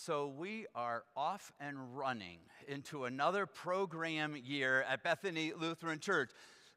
So we are off and running into another program year at Bethany Lutheran Church.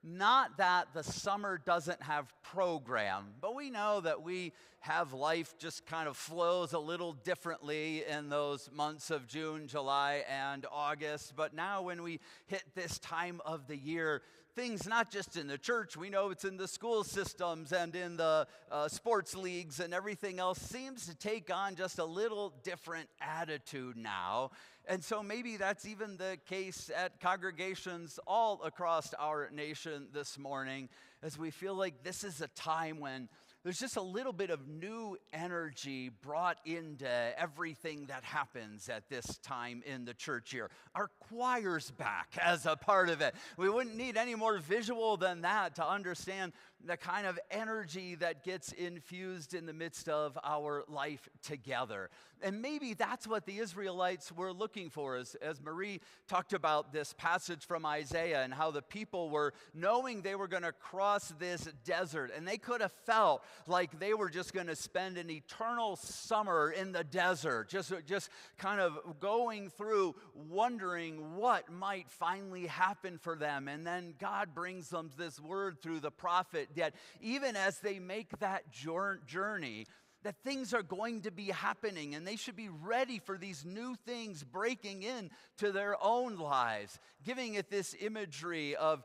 Not that the summer doesn't have program, but we know that we have life just kind of flows a little differently in those months of June, July, and August. But now when we hit this time of the year, things not just in the church, we know it's in the school systems and in the sports leagues and everything else seems to take on just a little different attitude now. And so maybe that's even the case at congregations all across our nation this morning, as we feel like this is a time when there's just a little bit of new energy brought into everything that happens at this time in the church year. Our choir's back as a part of it. We wouldn't need any more visual than that to understand the kind of energy that gets infused in the midst of our life together. And maybe that's what the Israelites were looking for, as Marie talked about this passage from Isaiah and how the people were knowing they were going to cross this desert, and they could have felt like they were just going to spend an eternal summer in the desert, just kind of going through, wondering what might finally happen for them. And then God brings them this word through the prophet that even as they make that journey, that things are going to be happening, and they should be ready for these new things breaking in to their own lives, giving it this imagery of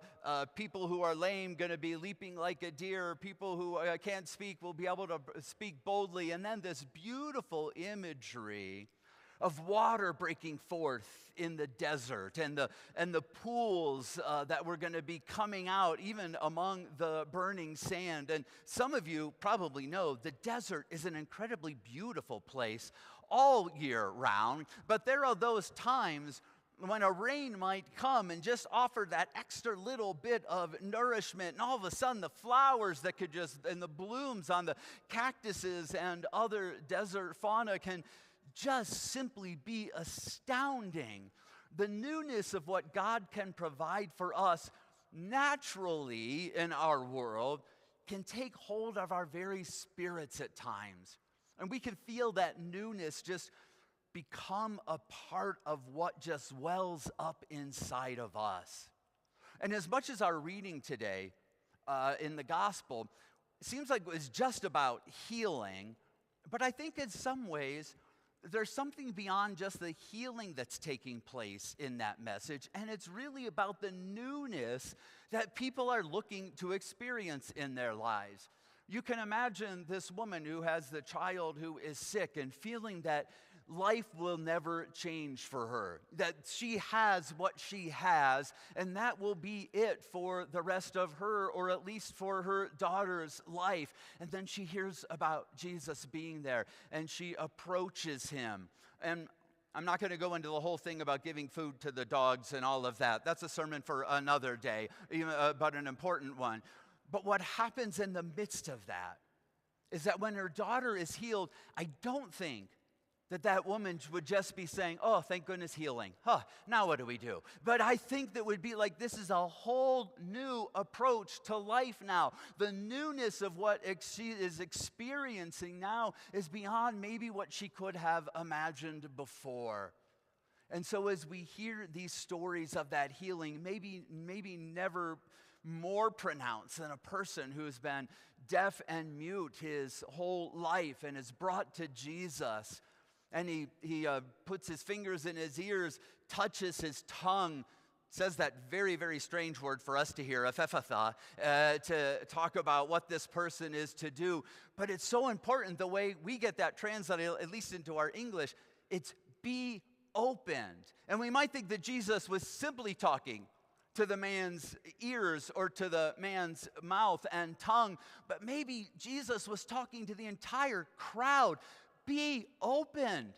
people who are lame going to be leaping like a deer, people who can't speak will be able to speak boldly, and then this beautiful imagery of water breaking forth in the desert and the pools that were going to be coming out even among the burning sand. And some of you probably know the desert is an incredibly beautiful place all year round, but there are those times when a rain might come and just offer that extra little bit of nourishment, and all of a sudden the flowers that could and the blooms on the cactuses and other desert fauna can just simply be astounding. The newness of what God can provide for us naturally in our world can take hold of our very spirits at times. And we can feel that newness just become a part of what just wells up inside of us. And as much as our reading today in the gospel, it seems like it was just about healing, but I think in some ways, there's something beyond just the healing that's taking place in that message, and it's really about the newness that people are looking to experience in their lives. You can imagine this woman who has the child who is sick and feeling that life will never change for her, that she has what she has, and that will be it for the rest of her, or at least for her daughter's life. And then she hears about Jesus being there, and she approaches him. And I'm not going to go into the whole thing about giving food to the dogs and all of that. That's a sermon for another day, but an important one. But what happens in the midst of that is that when her daughter is healed, I don't think that woman would just be saying, oh, thank goodness healing. Now what do we do? But I think that would be like, this is a whole new approach to life now. The newness of what she is experiencing now is beyond maybe what she could have imagined before. And so as we hear these stories of that healing, maybe never more pronounced than a person who's been deaf and mute his whole life and is brought to Jesus, and he puts his fingers in his ears, touches his tongue, says that very, very strange word for us to hear, ephatha, to talk about what this person is to do. But it's so important the way we get that translated, at least into our English. It's be opened. And we might think that Jesus was simply talking to the man's ears or to the man's mouth and tongue, but maybe Jesus was talking to the entire crowd. Be opened.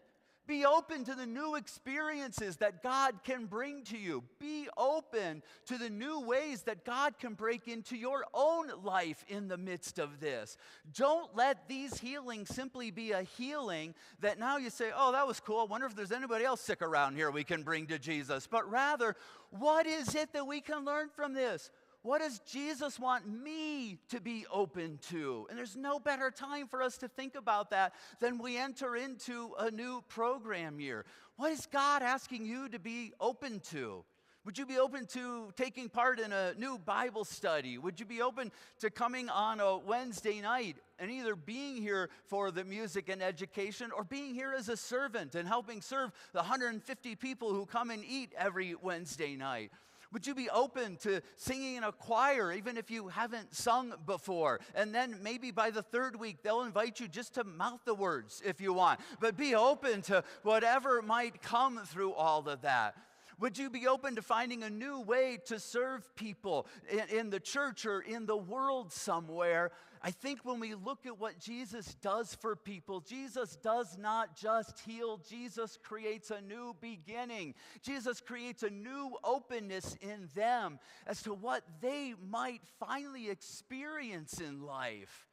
Be open to the new experiences that God can bring to you. Be open to the new ways that God can break into your own life in the midst of this. Don't let these healings simply be a healing that now you say, oh, that was cool. I wonder if there's anybody else sick around here we can bring to Jesus. But rather, what is it that we can learn from this? What does Jesus want me to be open to? And there's no better time for us to think about that than we enter into a new program year. What is God asking you to be open to? Would you be open to taking part in a new Bible study? Would you be open to coming on a Wednesday night and either being here for the music and education or being here as a servant and helping serve the 150 people who come and eat every Wednesday night? Would you be open to singing in a choir, even if you haven't sung before? And then maybe by the third week, they'll invite you just to mouth the words if you want. But be open to whatever might come through all of that. Would you be open to finding a new way to serve people in the church or in the world somewhere? I think when we look at what Jesus does for people, Jesus does not just heal. Jesus creates a new beginning. Jesus creates a new openness in them as to what they might finally experience in life.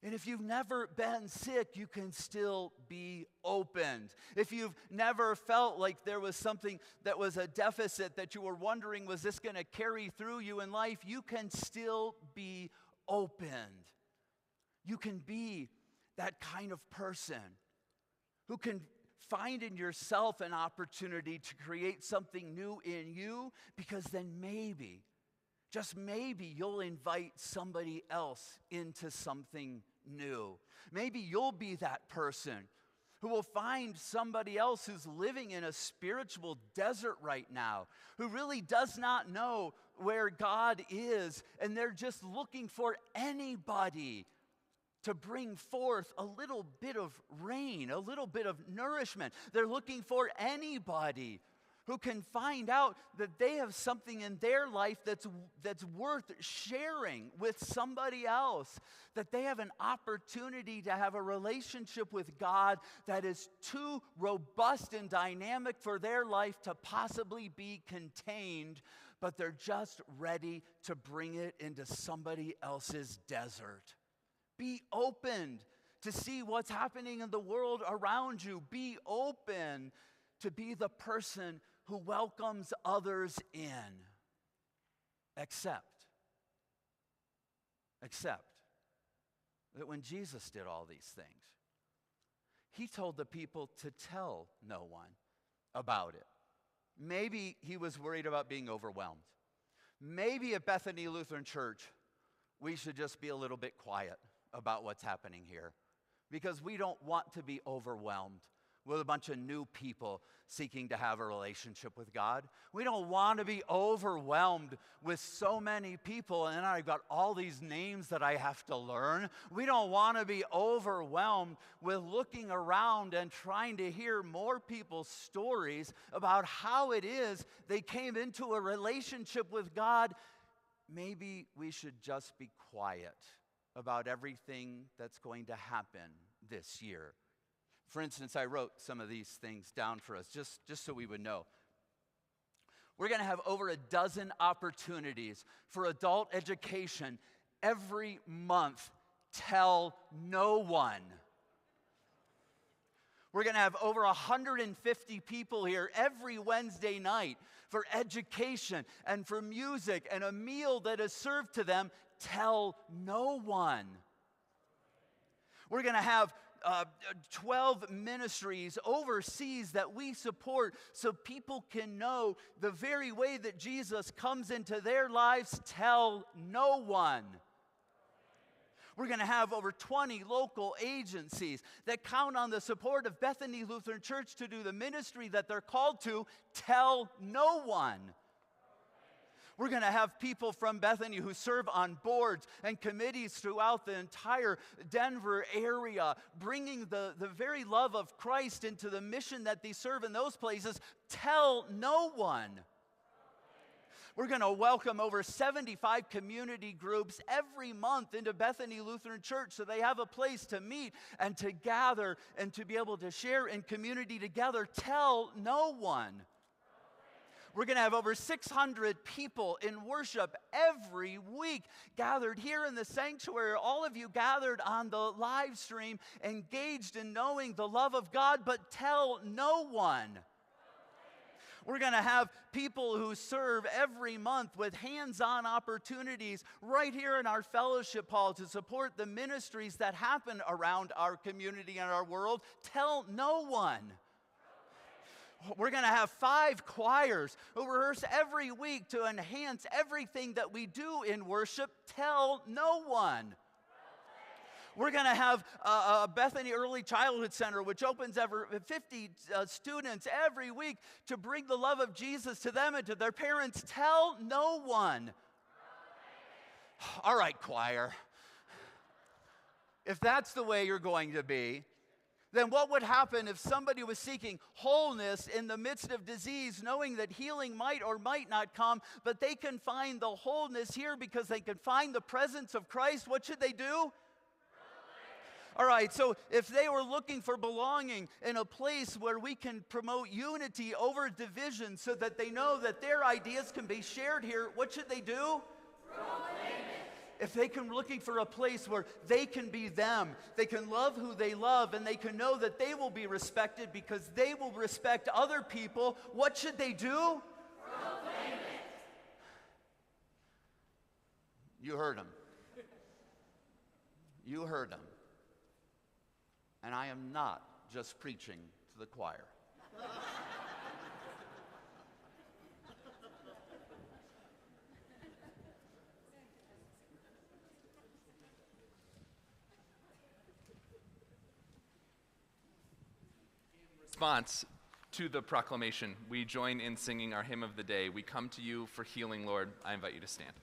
And if you've never been sick, you can still be opened. If you've never felt like there was something that was a deficit that you were wondering, was this going to carry through you in life, you can still be opened. You can be that kind of person who can find in yourself an opportunity to create something new in you, because then maybe, just maybe, you'll invite somebody else into something new. Maybe you'll be that person who will find somebody else who's living in a spiritual desert right now, who really does not know where God is, and they're just looking for anybody to bring forth a little bit of rain, a little bit of nourishment. They're looking for anybody who can find out that they have something in their life that's worth sharing with somebody else, that they have an opportunity to have a relationship with God that is too robust and dynamic for their life to possibly be contained, but they're just ready to bring it into somebody else's desert. Be open to see what's happening in the world around you. Be open to be the person who welcomes others in. Except that when Jesus did all these things, he told the people to tell no one about it. Maybe he was worried about being overwhelmed. Maybe at Bethany Lutheran Church, we should just be a little bit quiet about what's happening here, because we don't want to be overwhelmed with a bunch of new people seeking to have a relationship with God. We don't want to be overwhelmed with so many people, and I've got all these names that I have to learn. We don't want to be overwhelmed with looking around and trying to hear more people's stories about how it is they came into a relationship with God. Maybe we should just be quiet about everything that's going to happen this year. For instance, I wrote some of these things down for us, just so we would know. We're going to have over a dozen opportunities for adult education every month. Tell no one. We're going to have over 150 people here every Wednesday night for education and for music and a meal that is served to them. Tell no one. We're going to have 12 ministries overseas that we support so people can know the very way that Jesus comes into their lives. Tell no one. We're going to have over 20 local agencies that count on the support of Bethany Lutheran Church to do the ministry that they're called to. Tell no one. We're going to have people from Bethany who serve on boards and committees throughout the entire Denver area, bringing the very love of Christ into the mission that they serve in those places. Tell no one. We're going to welcome over 75 community groups every month into Bethany Lutheran Church so they have a place to meet and to gather and to be able to share in community together. Tell no one. We're going to have over 600 people in worship every week gathered here in the sanctuary. All of you gathered on the live stream, engaged in knowing the love of God, but tell no one. We're going to have people who serve every month with hands-on opportunities right here in our fellowship hall to support the ministries that happen around our community and our world. Tell no one. We're going to have 5 choirs who rehearse every week to enhance everything that we do in worship. Tell no one. We're going to have a Bethany Early Childhood Center, which opens over 50 students every week to bring the love of Jesus to them and to their parents. Tell no one. All right, choir. If that's the way you're going to be, then what would happen if somebody was seeking wholeness in the midst of disease, knowing that healing might or might not come, but they can find the wholeness here because they can find the presence of Christ? What should they do? All right, so if they were looking for belonging in a place where we can promote unity over division so that they know that their ideas can be shared here, what should they do? If they can looking for a place where they can be them, they can love who they love, and they can know that they will be respected because they will respect other people, what should they do? Proclaim it. You heard him. You heard him. And I am not just preaching to the choir. Response to the proclamation, we join in singing our hymn of the day. We come to you for healing, Lord. I invite you to stand.